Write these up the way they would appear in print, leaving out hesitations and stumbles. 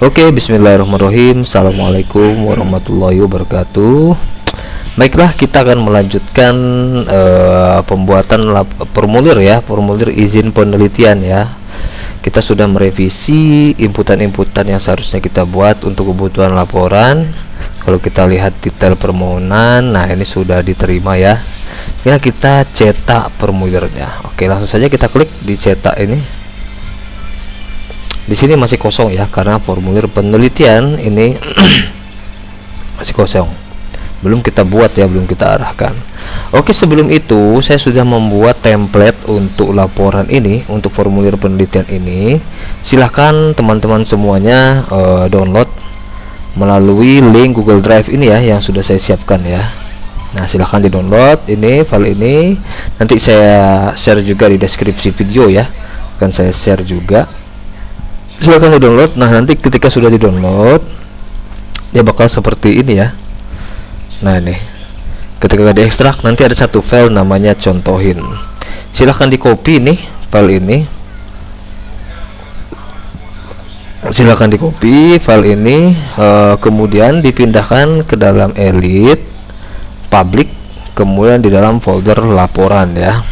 Oke, bismillahirrahmanirrahim. Assalamualaikum warahmatullahi wabarakatuh. Baiklah, kita akan melanjutkan pembuatan formulir ya, formulir izin penelitian ya. Kita sudah merevisi inputan-inputan yang seharusnya kita buat untuk kebutuhan laporan. Kalau kita lihat detail permohonan, nah ini sudah diterima ya. Ya, kita cetak formulirnya. Oke, langsung saja kita klik di cetak ini. Di sini masih kosong ya, karena formulir penelitian ini masih kosong, belum kita buat ya, belum kita arahkan. Oke, sebelum itu saya sudah membuat template untuk laporan ini, untuk formulir penelitian ini. Silahkan teman-teman semuanya download melalui link Google Drive ini ya, yang sudah saya siapkan ya. Nah, silahkan di download ini, file ini. Nanti saya share juga di deskripsi video ya, akan saya share juga. Silahkan di download. Nah, nanti ketika sudah di download dia bakal seperti ini ya. Nah, ini ketika diekstrak nanti ada satu file namanya contohin. Silahkan di copy nih file ini, silahkan di copy file ini, kemudian dipindahkan ke dalam Elite public, kemudian di dalam folder laporan ya.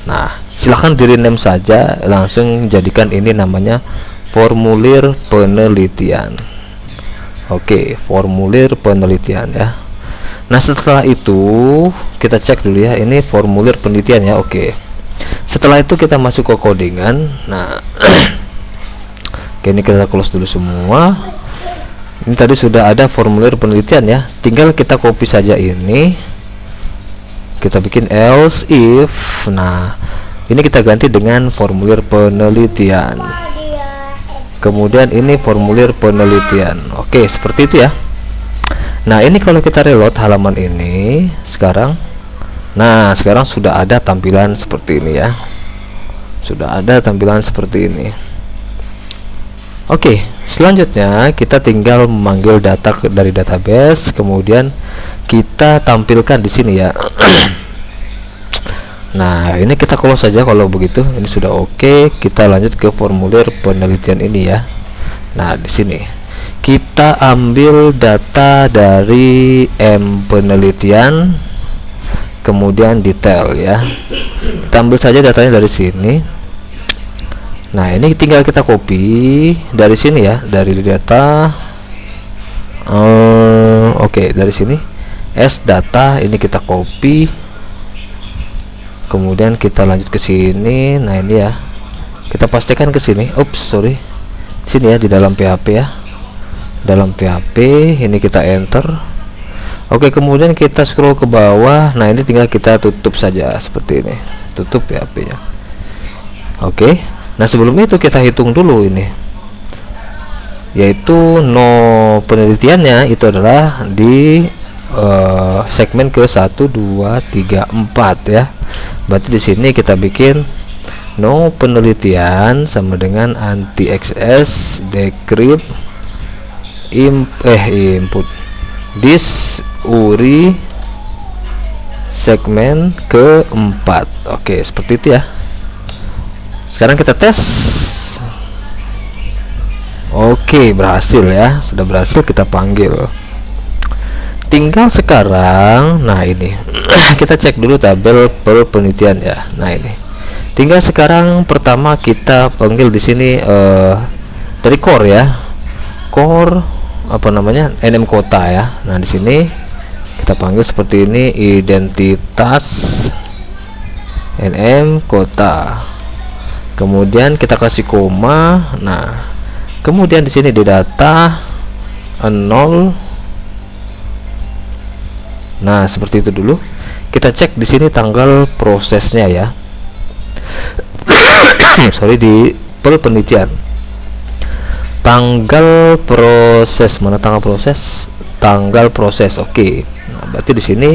Nah, silahkan di rename saja, langsung jadikan ini namanya formulir penelitian. Oke, formulir penelitian ya. Nah, setelah itu kita cek dulu ya, ini formulir penelitian ya. Oke, setelah itu kita masuk ke codingan. Nah oke, ini kita close dulu semua. Ini tadi sudah ada formulir penelitian ya, tinggal kita copy saja ini, kita bikin else if. Nah, ini kita ganti dengan formulir penelitian. Kemudian ini formulir penelitian. Oke, seperti itu ya. Nah, ini kalau kita reload halaman ini sekarang, nah sekarang sudah ada tampilan seperti ini ya, sudah ada tampilan seperti ini. Oke, selanjutnya kita tinggal memanggil data dari database, kemudian kita tampilkan di sini ya. Nah, ini kita close saja kalau begitu. Ini sudah oke. Kita lanjut ke formulir penelitian ini ya. Nah, di sini kita ambil data dari M penelitian, kemudian detail ya. Kita ambil saja datanya dari sini. Nah, ini tinggal kita copy dari sini ya, dari data. Oke, dari sini S data ini kita copy. Kemudian kita lanjut ke sini. Nah, ini ya, kita pastikan ke sini. Ups, sorry, sini ya, di dalam PHP ya, dalam PHP ini kita enter. Oke, kemudian kita scroll ke bawah. Nah, ini tinggal kita tutup saja seperti ini, tutup PHP nya. Oke, nah sebelum itu kita hitung dulu ini, yaitu no penelitiannya itu adalah di segmen ke 1, 2, 3, 4 ya. Berarti di sini kita bikin no penelitian sama dengan anti XS decrypt input this URI segmen ke-4. Oke, seperti itu ya. Sekarang kita tes. Oke, berhasil ya, sudah berhasil. Kita panggil. Tinggal sekarang, nah ini kita cek dulu tabel per penelitian ya. Nah, ini tinggal sekarang pertama kita panggil di sini dari core ya, core apa namanya, NM kota ya. Nah, di sini kita panggil seperti ini, identitas NM kota. Kemudian kita kasih koma. Nah, kemudian di sini di data 0. Nah, seperti itu dulu. Kita cek di sini tanggal prosesnya ya. Sorry, di penelitian. Tanggal proses, mana tanggal proses? Tanggal proses. Oke. Nah, berarti di sini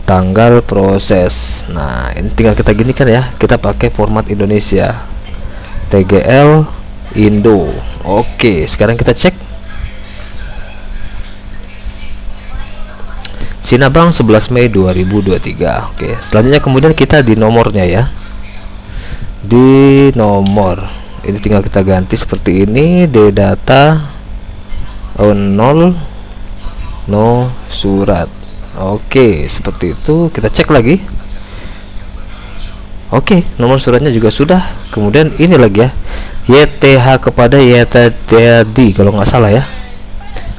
tanggal proses. Nah, ini tinggal kita gini kan ya. Kita pakai format Indonesia. TGL Indo. Oke, sekarang kita cek. Sinabang 11 Mei 2023. Oke, selanjutnya kemudian kita di nomornya ya, di nomor. Ini tinggal kita ganti seperti ini, D data 0 no surat. Oke, seperti itu. Kita cek lagi. Oke, nomor suratnya juga sudah. Kemudian ini lagi ya, YTH kepada YTHD kalau nggak salah ya.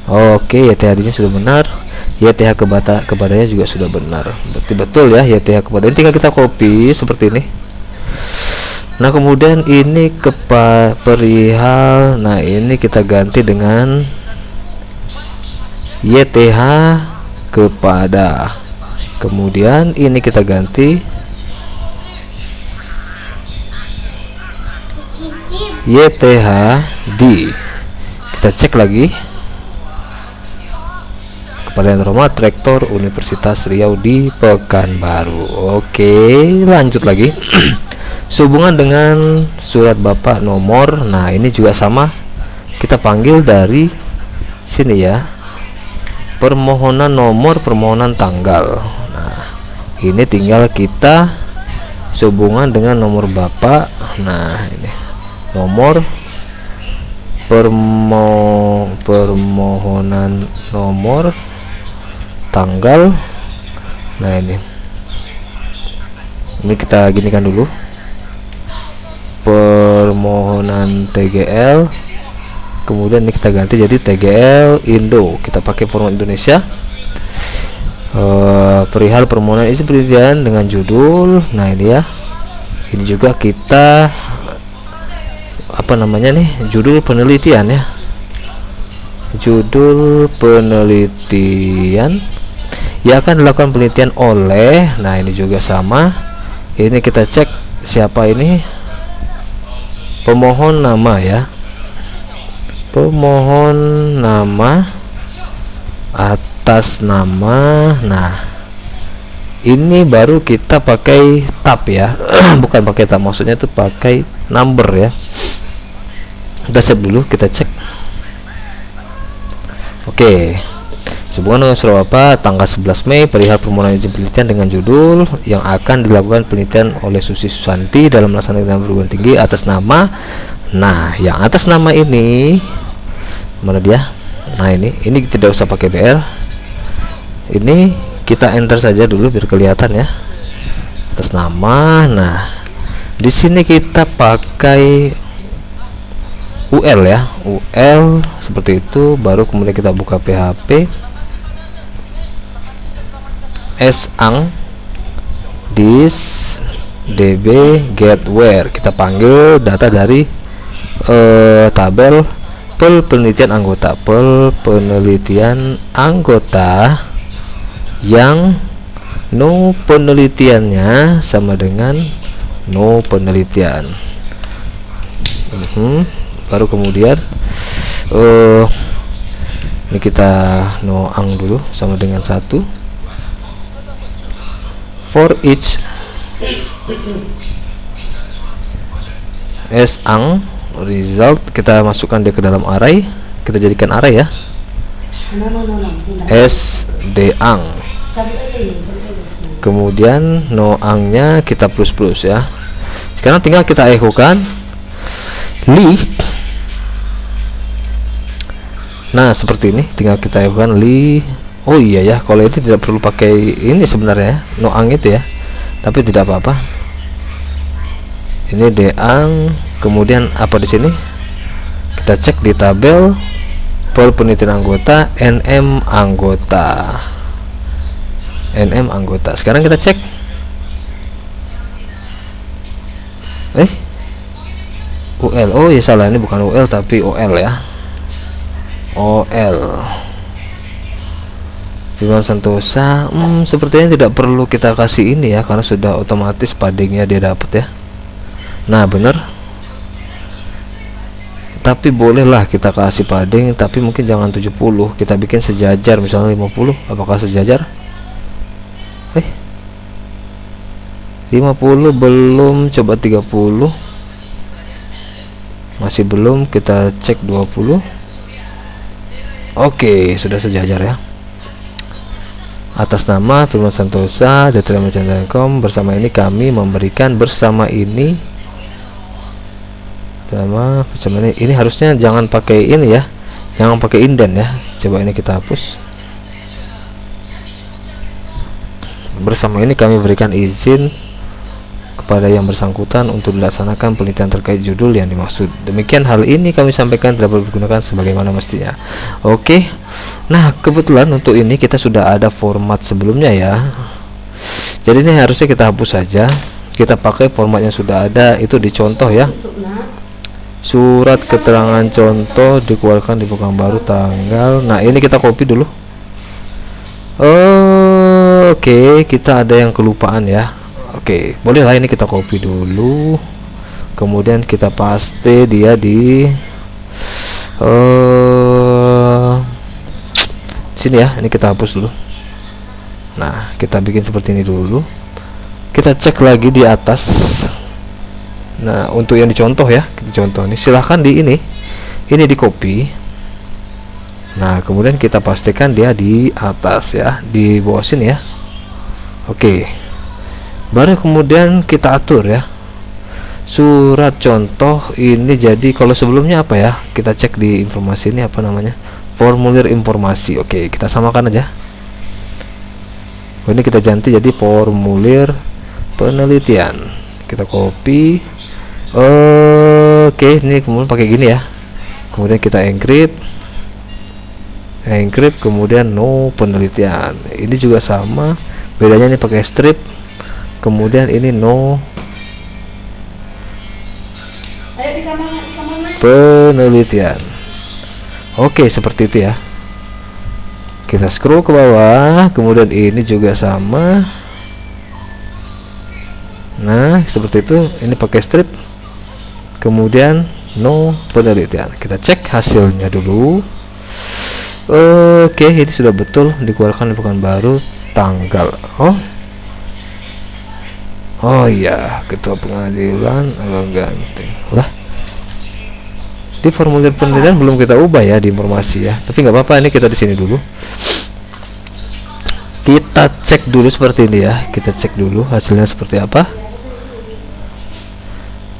Oke, YTHD nya sudah benar, YTH kepadanya juga sudah benar. Berarti betul ya, YTH kepada. Ini tinggal kita copy seperti ini. Nah, kemudian ini perihal, nah ini kita ganti dengan YTH kepada. Kemudian ini kita ganti YTHD. Kita cek lagi. Kepada yang terhormat Rektor Universitas Riau di Pekanbaru. Oke, lanjut lagi. Sehubungan dengan surat Bapak nomor, nah ini juga sama, kita panggil dari sini ya, permohonan nomor, permohonan tanggal. Nah ini tinggal kita sehubungan dengan nomor Bapak. Nah ini nomor permohonan nomor tanggal. Nah ini kita ginikan dulu, permohonan TGL. Kemudian ini kita ganti jadi TGL Indo, kita pakai format Indonesia. Perihal permohonan izin penelitian dengan judul. Nah ini ya, ini juga kita apa namanya nih, judul penelitian ya, judul penelitian yang akan dilakukan penelitian oleh. Nah ini juga sama, ini kita cek siapa ini, pemohon nama ya, pemohon nama, atas nama. Nah ini baru kita pakai tab ya. Bukan pakai tab, maksudnya itu pakai number ya. Kita save dulu, kita cek. Oke, sehubungan dengan surat Bapak tanggal 11 Mei perihal permohonan izin penelitian dengan judul yang akan dilakukan penelitian oleh Susi Susanti dalam melaksanakan perguruan tinggi atas nama. Nah yang atas nama ini mana dia? Nah ini tidak usah pakai BR, ini kita enter saja dulu biar kelihatan ya, atas nama. Nah di sini kita pakai UL ya, UL seperti itu. Baru kemudian kita buka PHP sang dis db get where, kita panggil data dari tabel penelitian anggota, penelitian anggota yang no penelitiannya sama dengan no penelitian. Baru kemudian ini kita no ang dulu sama dengan 1 for each sang result, kita masukkan dia ke dalam array, kita jadikan array ya, sdang. Kemudian no angnya kita plus ya. Sekarang tinggal kita echokan li. Nah seperti ini, tinggal kita echokan li. Oh iya ya, kalau itu tidak perlu pakai ini sebenarnya, no ang itu ya, tapi tidak apa-apa. Ini deang. Kemudian apa di sini? Kita cek di tabel penelitian anggota, nm anggota, nm anggota. Sekarang kita cek. UL. Oh ya salah, ini bukan UL tapi OL ya. OL. Firman Santosa. Sepertinya tidak perlu kita kasih ini ya, karena sudah otomatis paddingnya dia dapat ya. Nah bener, tapi bolehlah kita kasih padding, tapi mungkin jangan 70, kita bikin sejajar misalnya 50. Apakah sejajar? 50 belum, coba 30 masih belum, kita cek 20. Oke, sudah sejajar ya. Atas nama Firman Santosa, Detrema.com, bersama ini kami memberikan, bersama ini sama macam ini harusnya jangan pakai ini ya, jangan pakai inden ya. Coba ini kita hapus. Bersama ini kami berikan izin kepada yang bersangkutan untuk dilaksanakan penelitian terkait judul yang dimaksud. Demikian hal ini kami sampaikan tidak digunakan sebagaimana mestinya. Oke. Nah, kebetulan untuk ini kita sudah ada format sebelumnya ya. Jadi ini harusnya kita hapus saja. Kita pakai format yang sudah ada, itu dicontoh ya. Surat keterangan contoh dikeluarkan di Pekanbaru tanggal. Nah, ini kita copy dulu. Oke, kita ada yang kelupaan ya. Oke, boleh lah ini kita copy dulu. Kemudian kita paste dia di sini ya. Ini kita hapus dulu. Nah, kita bikin seperti ini dulu. Kita cek lagi di atas. Nah, untuk yang dicontoh ya, kita contoh ini silahkan di ini di copy. Nah, kemudian kita pastikan dia di atas ya, di bawah sini ya. Oke, baru kemudian kita atur ya, surat contoh ini. Jadi kalau sebelumnya apa ya, kita cek di informasi ini apa namanya, formulir informasi. Oke, kita samakan aja. Ini kita ganti jadi formulir penelitian. Kita copy. Oke, ini kemudian pakai gini ya. Kemudian kita encrypt, kemudian no penelitian. Ini juga sama, bedanya ini pakai strip, kemudian ini no penelitian. Oke, seperti itu ya. Kita scroll ke bawah, kemudian ini juga sama. Nah, seperti itu. Ini pakai strip, kemudian no penelitian. Kita cek hasilnya dulu. Oke, ini sudah betul dikeluarkan di Pekanbaru tanggal. Oh iya, ketua pengadilan ganti lah. Di formulir penelitian belum kita ubah ya di informasi ya, tapi nggak apa-apa. Ini kita di sini dulu. Kita cek dulu seperti ini ya. Kita cek dulu hasilnya seperti apa.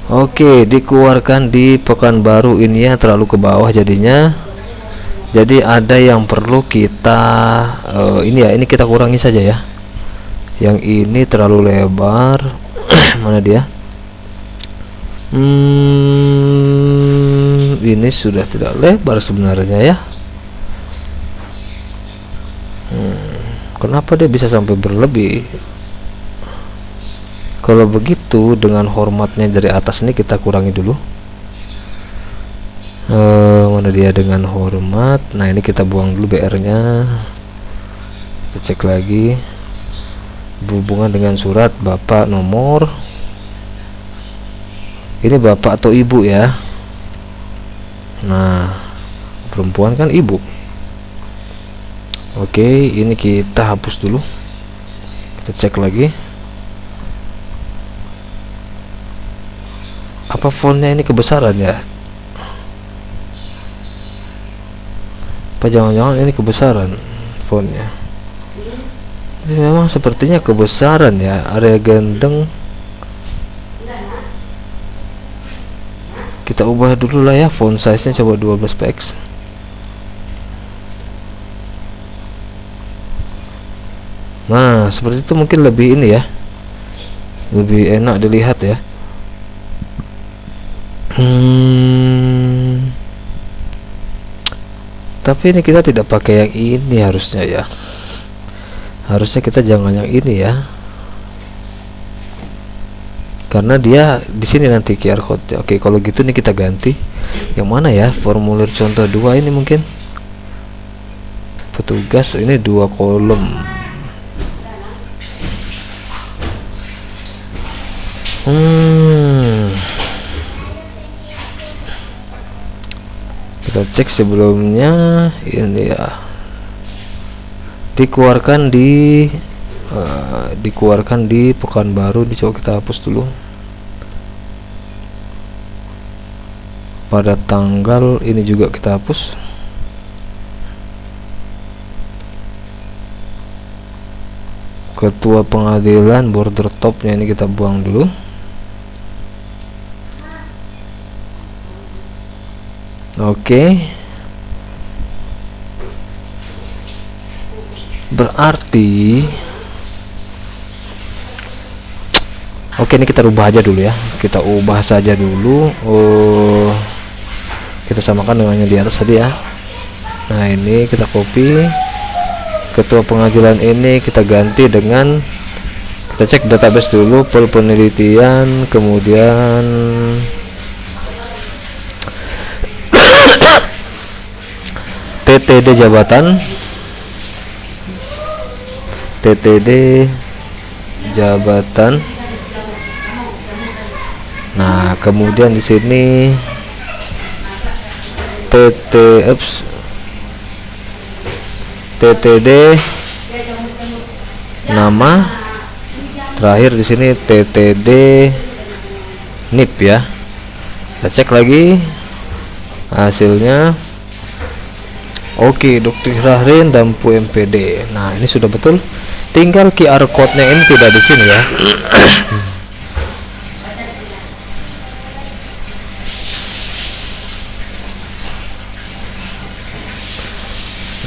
Oke, dikeluarkan di Pekanbaru. Ini ya terlalu ke bawah jadinya. Jadi ada yang perlu kita ini ya, ini kita kurangi saja ya. Yang ini terlalu lebar. Mana dia? Ini sudah tidak lebar sebenarnya ya. Kenapa dia bisa sampai berlebih? Kalau begitu, dengan hormatnya dari atas ini kita kurangi dulu. Mana dia dengan hormat? Nah, ini kita buang dulu BR nya. Kita cek lagi berhubungan dengan surat bapak nomor. Ini bapak atau ibu ya. Nah, perempuan kan ibu. Oke, ini kita hapus dulu. Kita cek lagi. Apa fontnya ini kebesaran ya? Apa jangan-jangan ini kebesaran fontnya? Ini memang sepertinya kebesaran ya. Area gendeng kita ubah dulu lah ya, font size nya coba 12 px. Nah, seperti itu mungkin lebih ini ya, lebih enak dilihat ya. Tapi ini kita tidak pakai yang ini harusnya ya. Harusnya kita jangan yang ini ya, karena dia di sini nanti QR code. Oke, kalau gitu nih kita ganti yang mana ya, formulir contoh 2 ini mungkin petugas. Ini 2 kolom. Kita cek sebelumnya ini ya, dikeluarkan di Pekanbaru. Dicoba kita hapus dulu. Pada tanggal ini juga kita hapus. Ketua pengadilan border topnya ini kita buang dulu. Oke, berarti oke, ini kita ubah aja dulu ya, kita ubah saja dulu. Oh, kita samakan dengan yang di atas tadi ya. Nah, ini kita copy, ketua pengadilan ini kita ganti dengan, kita cek database dulu, penelitian, kemudian TTD jabatan, TTD jabatan. Nah, kemudian di sini TTD nama, terakhir di sini TTD NIP ya. Kita cek lagi hasilnya. Oke, Dr. Rahrin Dampu MPD. Nah, ini sudah betul. Tinggal QR code-nya ini tidak di sini ya.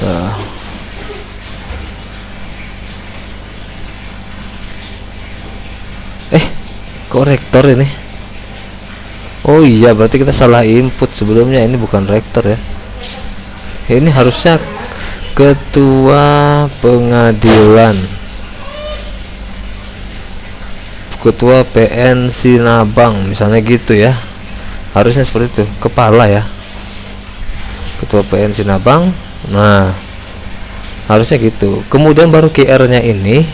Nah. Korektor ini. Oh iya, berarti kita salah input sebelumnya. Ini bukan rektor ya. Ini harusnya ketua pengadilan, ketua PN Sinabang misalnya gitu ya. Harusnya seperti itu, kepala ya, ketua PN Sinabang. Nah, harusnya gitu. Kemudian baru QR nya ini.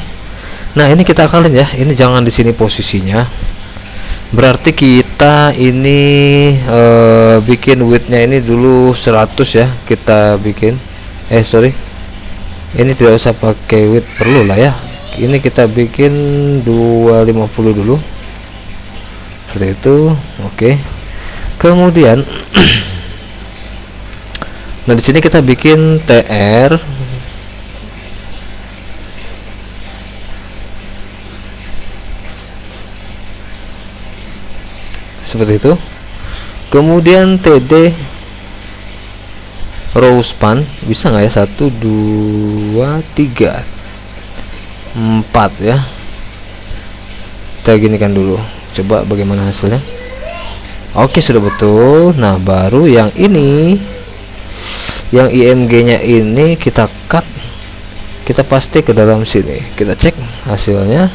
Nah, ini kita akalin ya, ini jangan di sini posisinya. Berarti kita ini bikin widthnya ini dulu 100 ya, kita bikin sorry, ini tidak usah pakai width, perlu lah ya. Ini kita bikin 250 dulu seperti itu. Oke, kemudian nah di sini kita bikin TR seperti itu. Kemudian TD row span bisa nggak ya, 1 2 3 4 ya. Kita ginikan dulu, coba bagaimana hasilnya. Oke, sudah betul. Nah, baru yang ini, yang IMG nya ini kita cut, kita paste ke dalam sini, kita cek hasilnya.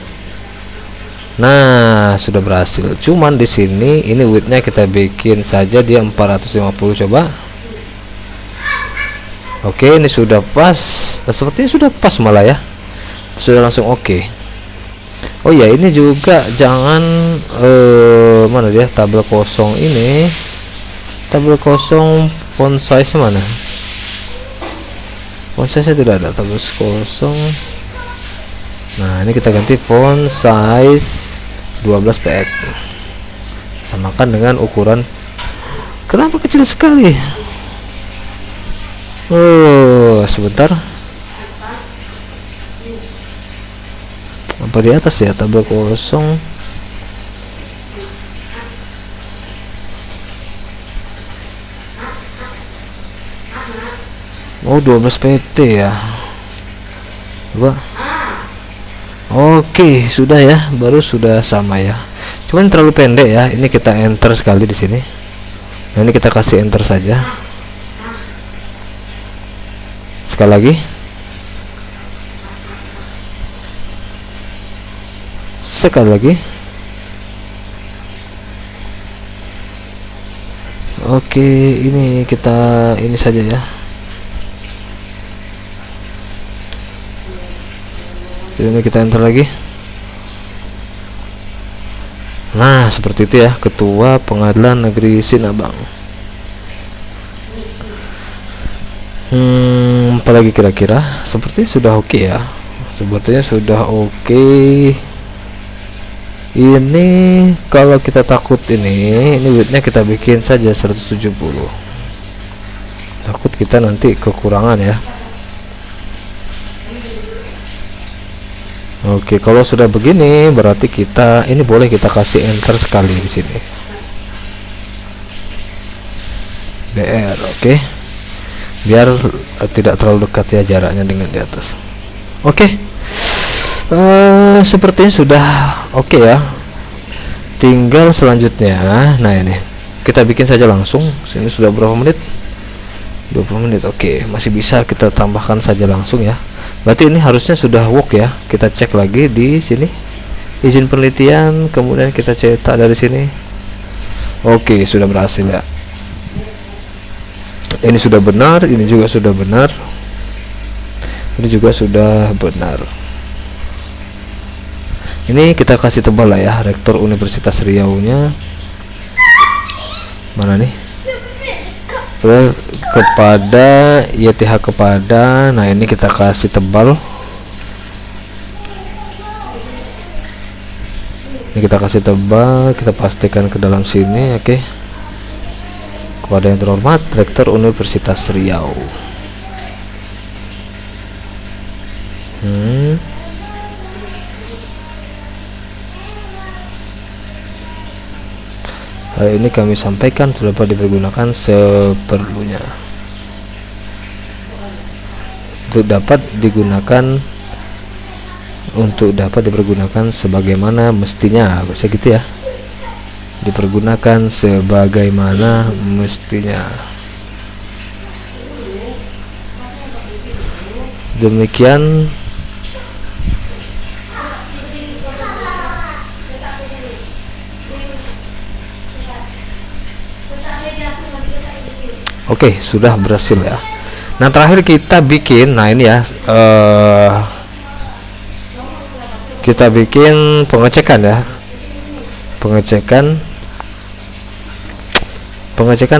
Nah, sudah berhasil. Cuman di sini ini widthnya kita bikin saja dia 450, coba. Oke, ini sudah pas. Nah, sepertinya sudah pas malah ya, sudah langsung oke. Oh ya, ini juga jangan mana dia tabel kosong ini, tabel kosong font size mana, font size tidak ada, tabel kosong. Nah, ini kita ganti font size 12 px, samakan dengan ukuran. Kenapa kecil sekali? Oh, sebentar, apa di atas ya, tabel kosong. Oh, 12 pt ya. Coba. Oke, sudah ya, baru sudah sama ya. Cuman terlalu pendek ya. Ini kita enter sekali di sini. Nah, ini kita kasih enter saja. Sekali lagi. Sekali lagi. Oke, ini kita ini saja ya. Ini kita enter lagi. Nah, seperti itu ya, Ketua Pengadilan Negeri Sinabang. Apalagi kira-kira? Seperti sudah oke ya. Sepertinya sudah oke. Ini kalau kita takut ini widthnya kita bikin saja 170. Takut kita nanti kekurangan ya. Oke, kalau sudah begini berarti kita ini boleh kita kasih enter sekali di sini. BR. Oke, biar tidak terlalu dekat ya jaraknya dengan di atas. Oke, sepertinya sudah oke ya. Tinggal selanjutnya, nah ini kita bikin saja langsung. Sini sudah berapa menit? 20 menit. Oke, masih bisa kita tambahkan saja langsung ya. Berarti ini harusnya sudah work ya. Kita cek lagi di sini, izin penelitian, kemudian kita cetak dari sini. Oke, sudah berhasil ya. Ini sudah benar, ini juga sudah benar, ini juga sudah benar. Ini kita kasih tebal lah ya, Rektor Universitas Riau nya mana nih, kepada YTH kepada. Nah ini kita kasih tebal, ini kita kasih tebal, kita pastikan ke dalam sini. Oke, kepada yang terhormat Rektor Universitas Riau. Hal ini kami sampaikan dapat dipergunakan seperlunya, untuk dapat dipergunakan sebagaimana mestinya, bisa gitu ya, dipergunakan sebagaimana mestinya. Demikian oke, sudah berhasil ya. Nah terakhir kita bikin, nah ini ya, kita bikin pengecekan ya, pengecekan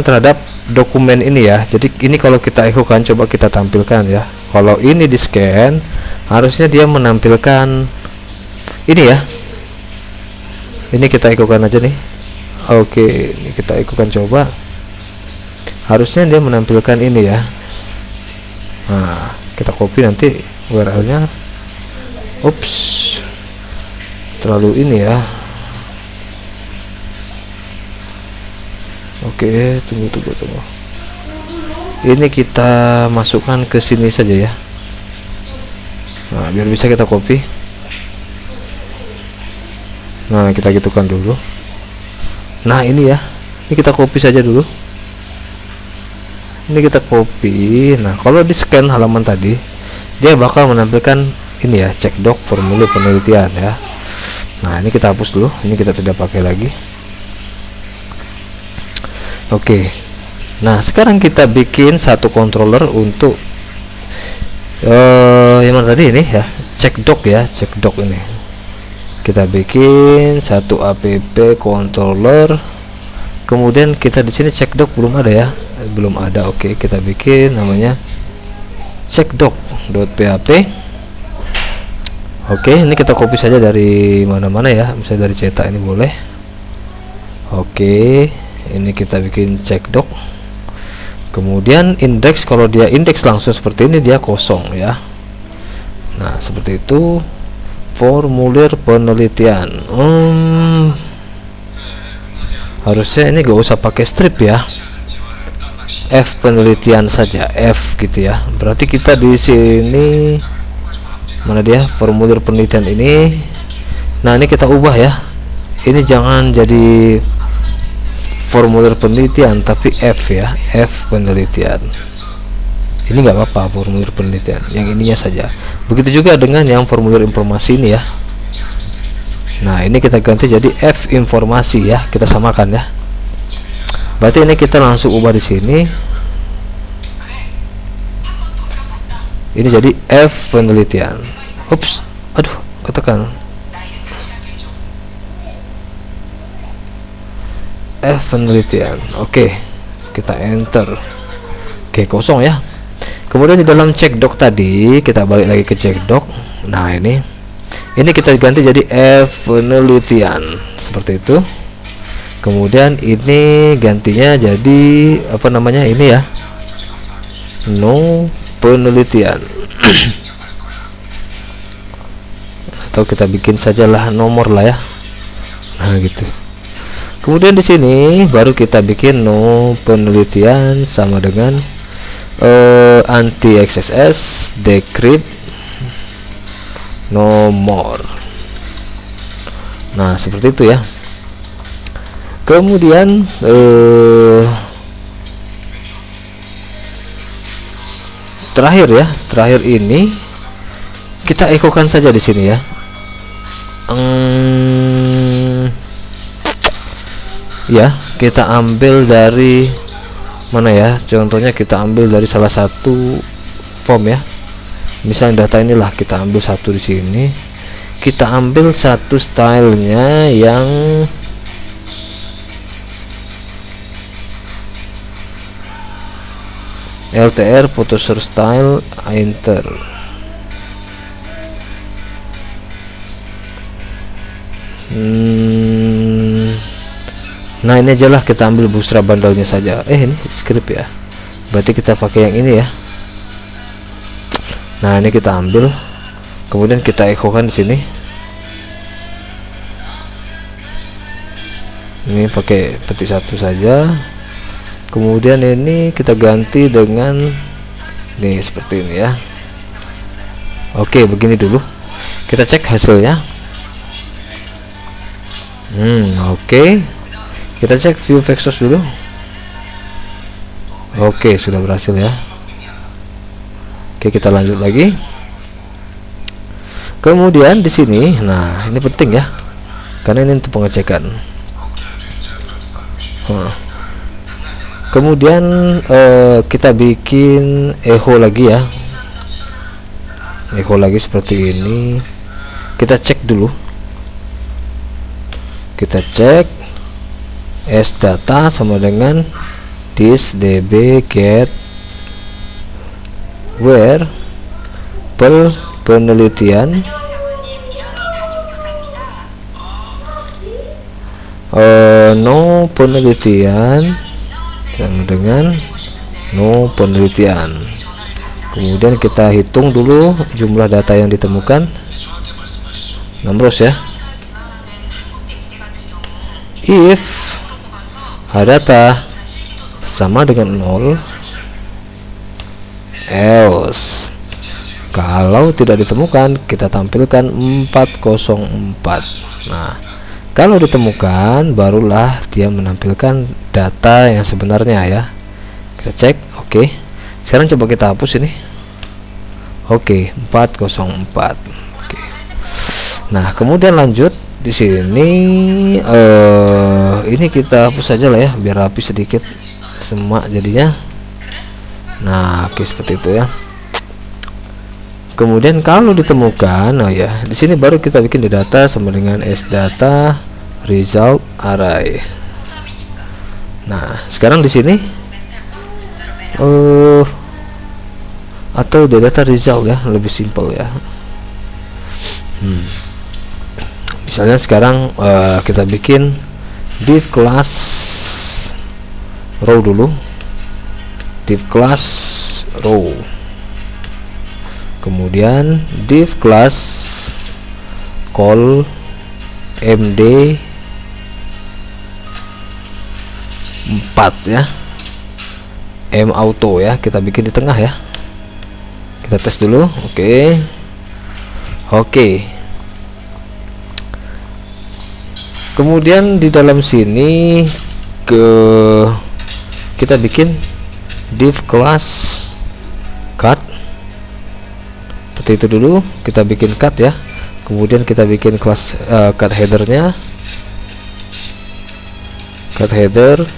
terhadap dokumen ini ya. Jadi ini kalau kita echokan, coba kita tampilkan ya. Kalau ini di scan, harusnya dia menampilkan ini ya. Ini kita echokan aja nih. Oke, ini kita echokan coba. Harusnya dia menampilkan ini ya. Nah, kita copy nanti URL-nya. Ups, terlalu ini ya. Oke, tunggu. Ini kita masukkan ke sini saja ya. Nah, biar bisa kita copy. Nah, kita gitukan dulu. Nah, ini ya. Ini kita copy saja dulu. Ini kita copy. Nah, kalau di scan halaman tadi, dia bakal menampilkan ini ya, cek doc formulir penelitian ya. Nah, ini kita hapus dulu. Ini kita tidak pakai lagi. Oke. Nah, sekarang kita bikin satu controller untuk yang mana tadi ini ya, cek doc ya, cek doc ini. Kita bikin satu app controller. Kemudian kita di sini cek doc belum ada ya, belum ada. Oke, kita bikin namanya cekdoc.php. Oke, ini kita copy saja dari mana-mana ya, misalnya dari cetak ini boleh. Oke, ini kita bikin cekdoc. Kemudian indeks, kalau dia indeks langsung seperti ini dia kosong ya. Nah, seperti itu. Formulir penelitian. Harusnya ini gak usah pakai strip ya, F penelitian saja, F gitu ya. Berarti kita di sini mana dia, formulir penelitian ini. Nah, ini kita ubah ya, ini jangan jadi formulir penelitian tapi F ya, F penelitian. Ini nggak apa-apa, formulir penelitian yang ininya saja. Begitu juga dengan yang formulir informasi ini ya. Nah, ini kita ganti jadi F informasi ya, kita samakan ya. Berarti ini kita langsung ubah di sini. Ini jadi F penelitian. Ups, aduh, ketekan. F penelitian. Oke, kita enter. Oke, kosong ya. Kemudian di dalam cekdoc tadi kita balik lagi ke cekdoc. Nah, ini kita ganti jadi F penelitian seperti itu. Kemudian ini gantinya jadi apa namanya ini ya, no penelitian. Atau kita bikin sajalah nomor lah ya. Nah, gitu. Kemudian di sini baru kita bikin no penelitian sama dengan anti XSS decrypt no more. Nah seperti itu ya. Kemudian terakhir ini kita ekokan saja di sini ya. Ya, kita ambil dari mana ya? Contohnya kita ambil dari salah satu form ya. Misalnya data inilah kita ambil satu di sini. Kita ambil satu stylenya yang LTR photo source style enter. Nah ini aja lah, kita ambil Bootstrap bundle-nya saja. Ini script ya, berarti kita pakai yang ini ya. Nah ini kita ambil, kemudian kita ekokan di sini. Ini pakai petik satu saja. Kemudian ini kita ganti dengan nih seperti ini ya. Oke, begini dulu. Kita cek hasilnya. Oke. Kita cek view vectors dulu. Oke, sudah berhasil ya. Oke, kita lanjut lagi. Kemudian di sini, nah ini penting ya, karena ini untuk pengecekan. Kemudian kita bikin echo lagi ya. Echo lagi seperti ini. Kita cek dulu. Kita cek S data sama dengan this db get where penelitian no penelitian sama dengan no penelitian. Kemudian kita hitung dulu jumlah data yang ditemukan, 6 ya. If data sama dengan 0, else kalau tidak ditemukan kita tampilkan 404. Nah kalau ditemukan barulah dia menampilkan data yang sebenarnya ya. Kita cek. Oke, sekarang coba kita hapus ini. Oke, 404. Oke. Nah kemudian lanjut di sini ini kita hapus saja lah ya, biar rapi sedikit semak jadinya. Nah oke, seperti itu ya. Kemudian kalau ditemukan, oh ya di sini baru kita bikin di data sama dengan s data result array. Nah sekarang di sini atau di data result ya, lebih simpel ya. Misalnya sekarang kita bikin div class row dulu, div class row, kemudian div class call md 4 ya, m auto ya, kita bikin di tengah ya. Kita tes dulu. Oke. Kemudian di dalam sini kita bikin div class cut seperti itu dulu. Kita bikin cut ya, kemudian kita bikin kelas cut headernya, cut header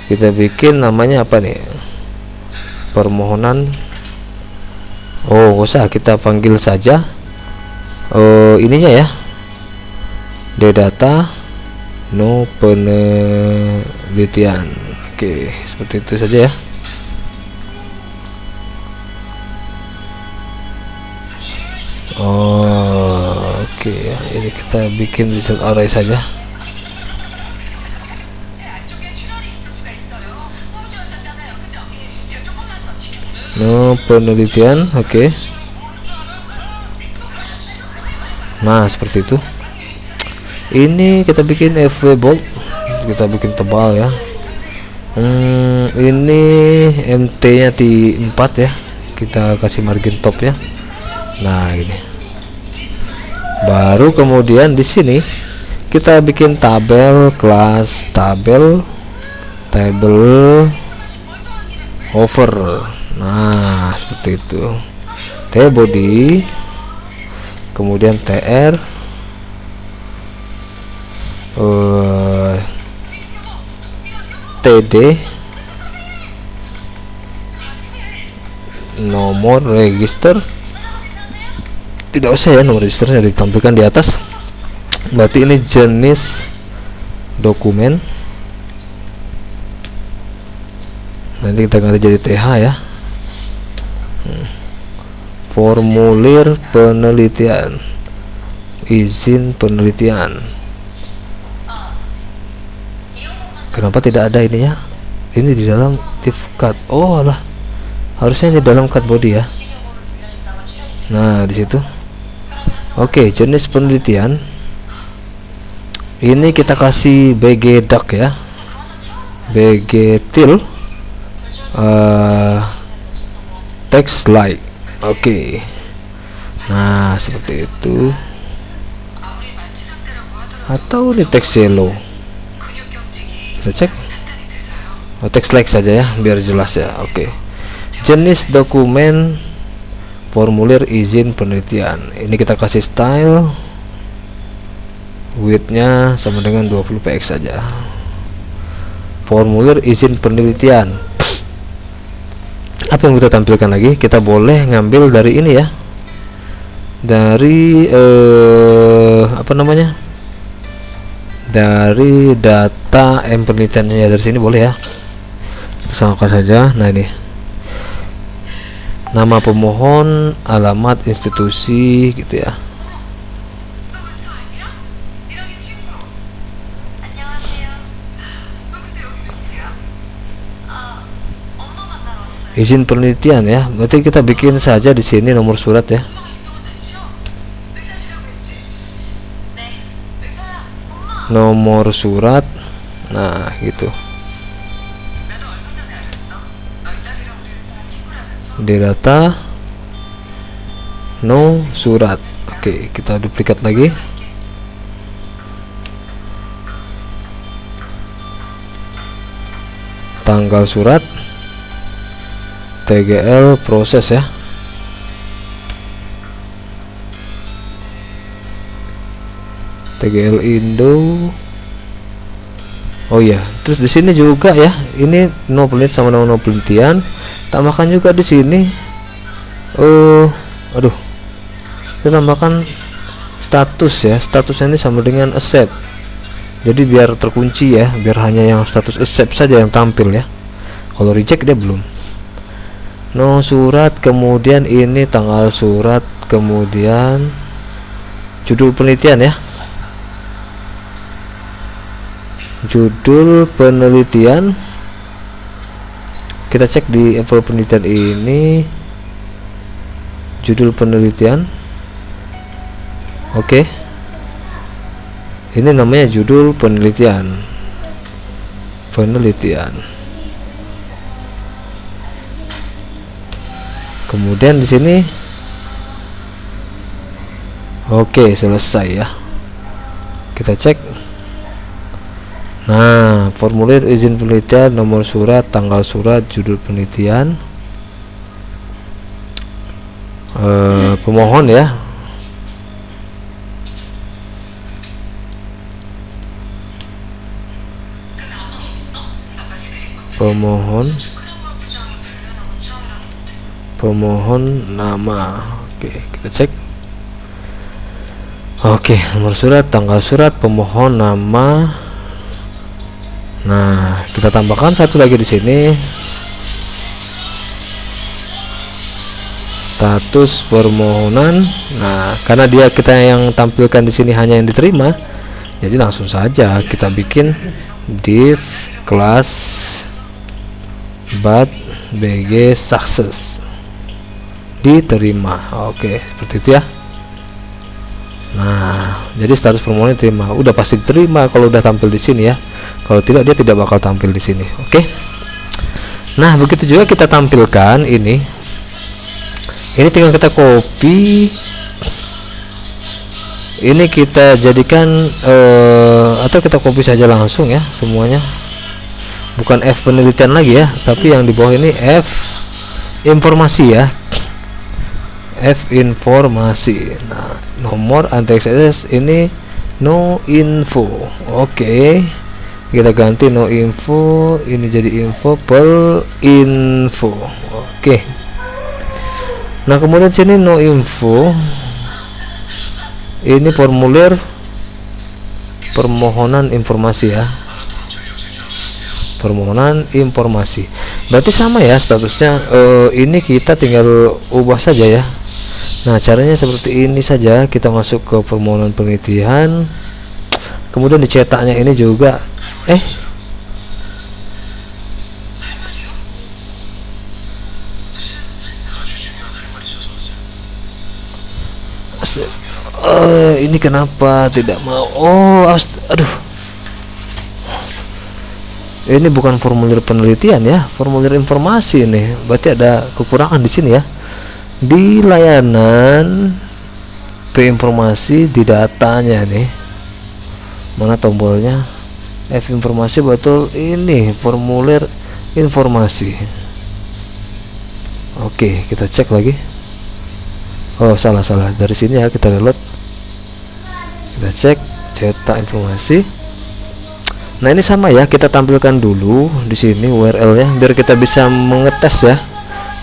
kita bikin namanya apa nih, permohonan. Nggak usah, kita panggil saja ininya ya, the data no penelitian. Oke, seperti itu saja ya. Oke, ini kita bikin result array saja. No penelitian. Oke. Nah seperti itu. Ini kita bikin FW bold, kita bikin tebal ya. Ini MT nya di 4 ya, kita kasih margin top ya. Nah ini baru kemudian di sini kita bikin tabel kelas tabel over. Nah seperti itu, T body, kemudian TR, TD, nomor register. Tidak usah ya, nomor registernya ditampilkan di atas. Berarti ini jenis dokumen, nanti kita ganti jadi TH ya. Formulir penelitian, izin penelitian. Kenapa tidak ada ininya? Ini di dalam div cut. Oh lah, harusnya di dalam cut body ya. Nah di situ. Oke, jenis penelitian ini kita kasih BG duck ya, BG til, text like. Oke. Nah seperti itu, atau di text yellow, kita cek. Text like saja ya biar jelas ya. Oke. Jenis dokumen formulir izin penelitian, ini kita kasih style, widthnya sama dengan 20 px saja. Formulir izin penelitian, apa yang kita tampilkan lagi? Kita boleh ngambil dari ini ya, dari apa namanya, dari data penelitiannya dari sini boleh ya, samakan saja. Nah ini nama pemohon, alamat institusi gitu ya. Izin penelitian ya, berarti kita bikin saja di sini nomor surat ya. Nomor surat, nah gitu. Di data no surat. Oke, kita duplikat lagi. Tanggal surat, TGL proses ya. TGL Indo. Oh ya, terus di sini juga ya. Ini no penelitian sama no penelitian. Tambahkan juga di sini. Aduh. Kita tambahkan status ya. Statusnya ini sama dengan accept. Jadi biar terkunci ya, biar hanya yang status accept saja yang tampil ya. Kalau reject dia belum. No surat, kemudian ini tanggal surat, kemudian judul penelitian ya. Judul penelitian, kita cek di level penelitian ini, judul penelitian. Oke, ini namanya judul penelitian. Kemudian di sini, oke, selesai ya. Kita cek. Nah, formulir izin penelitian, nomor surat, tanggal surat, judul penelitian, pemohon ya. Pemohon nama. Oke, kita cek. Oke, nomor surat, tanggal surat, pemohon nama. Nah, kita tambahkan satu lagi di sini, status permohonan. Nah, karena kita yang tampilkan di sini hanya yang diterima, jadi langsung saja kita bikin div kelas BG success, diterima. Oke, seperti itu ya. Nah, jadi status formulir diterima, udah pasti diterima kalau udah tampil di sini ya. Kalau tidak, dia tidak bakal tampil di sini. Oke. Nah, begitu juga kita tampilkan ini. Ini tinggal kita copy. Ini kita jadikan atau kita copy saja langsung ya semuanya. Bukan F penelitian lagi ya, tapi yang di bawah ini F informasi ya. F informasi. Nah, nomor anti access ini no info. Oke. Kita ganti no info, ini jadi info per info. Oke. Nah, kemudian sini no info. Ini formulir permohonan informasi ya. Permohonan informasi. Berarti sama ya statusnya. Ini kita tinggal ubah saja ya. Nah, caranya seperti ini saja. Kita masuk ke permohonan penelitian, kemudian dicetaknya ini juga ini kenapa tidak mau? Aduh, ini bukan formulir penelitian ya, formulir informasi ini. Berarti ada kekurangan di sini ya. Di layanan P informasi di datanya nih, mana tombolnya? F informasi, betul, ini formulir informasi. Oke, kita cek lagi. Oh, salah dari sini ya, kita reload, kita cek cetak informasi. Nah, ini sama ya, kita tampilkan dulu di sini URL nya biar kita bisa mengetes ya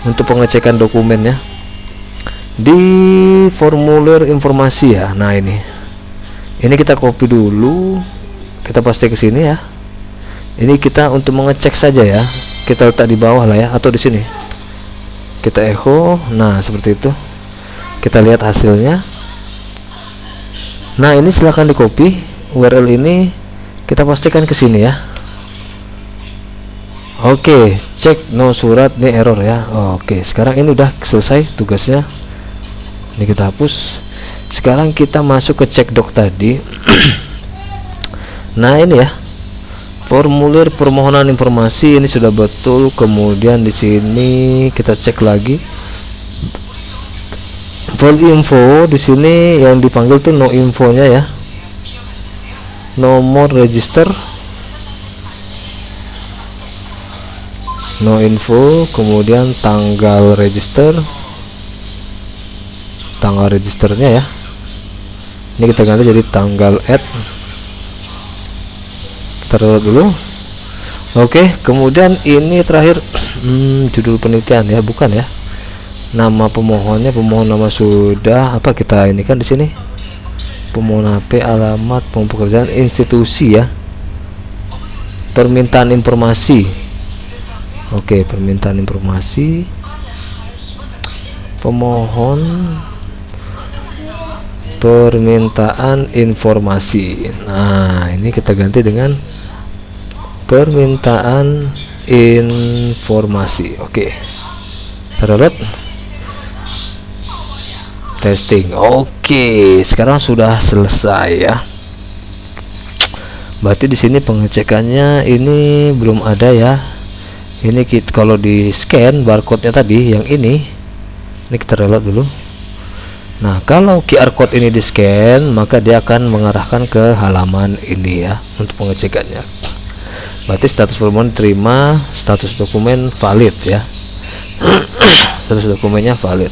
untuk pengecekan dokumennya di formulir informasi ya. Nah, ini kita copy dulu, kita paste ke sini ya. Ini kita untuk mengecek saja ya, kita letak di bawah lah ya, atau di sini kita echo. Nah, seperti itu, kita lihat hasilnya. Nah, ini silahkan di copy URL ini, kita pastikan ke sini ya. Oke, cek no surat, ini error ya. Oke, sekarang ini udah selesai tugasnya. Ini kita hapus. Sekarang kita masuk ke cek doc tadi. Nah, ini ya, formulir permohonan informasi ini sudah betul. Kemudian di sini kita cek lagi file info. Di sini yang dipanggil tuh no infonya ya. Nomor register no info, kemudian tanggal register, tanggal registernya ya. Ini kita ganti jadi tanggal add. Kita reload dulu. Oke, kemudian ini terakhir judul penelitian ya, bukan ya. Nama pemohonnya, pemohon nama sudah apa, kita ini kan di sini pemohon HP, alamat, pekerjaan, institusi ya, permintaan informasi. Oke, permintaan informasi, pemohon, permintaan informasi. Nah, ini kita ganti dengan permintaan informasi. Oke, terlihat testing. Oke, sekarang sudah selesai ya. Berarti di sini pengecekannya ini belum ada ya. Ini kita kalau di scan barcode-nya tadi yang ini kita reload dulu. Nah, kalau QR code ini di scan, maka dia akan mengarahkan ke halaman ini ya untuk pengecekannya. Berarti status permohonan diterima, status dokumen valid ya. Status dokumennya valid.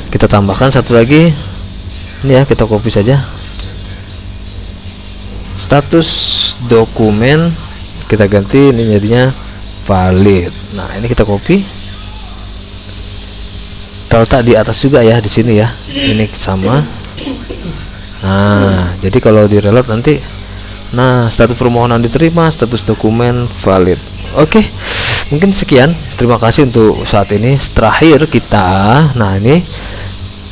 Kita tambahkan satu lagi ini ya, kita copy saja status dokumen, kita ganti ini jadinya valid. Nah, ini kita copy, kita letak di atas juga ya, di sini ya, ini sama. Nah, jadi kalau di reload nanti, nah, status permohonan diterima, status dokumen valid. Oke, mungkin sekian, terima kasih untuk saat ini. Terakhir kita, nah ini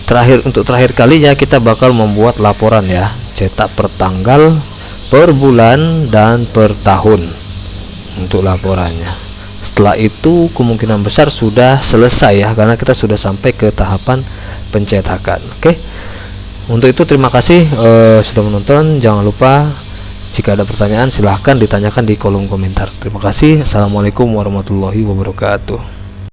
terakhir kalinya kita bakal membuat laporan ya, cetak per tanggal, per bulan, dan per tahun untuk laporannya. Setelah itu kemungkinan besar sudah selesai ya, karena kita sudah sampai ke tahapan pencetakan. Oke, Untuk itu terima kasih sudah menonton. Jangan lupa jika ada pertanyaan silahkan ditanyakan di kolom komentar. Terima kasih. Assalamualaikum warahmatullahi wabarakatuh.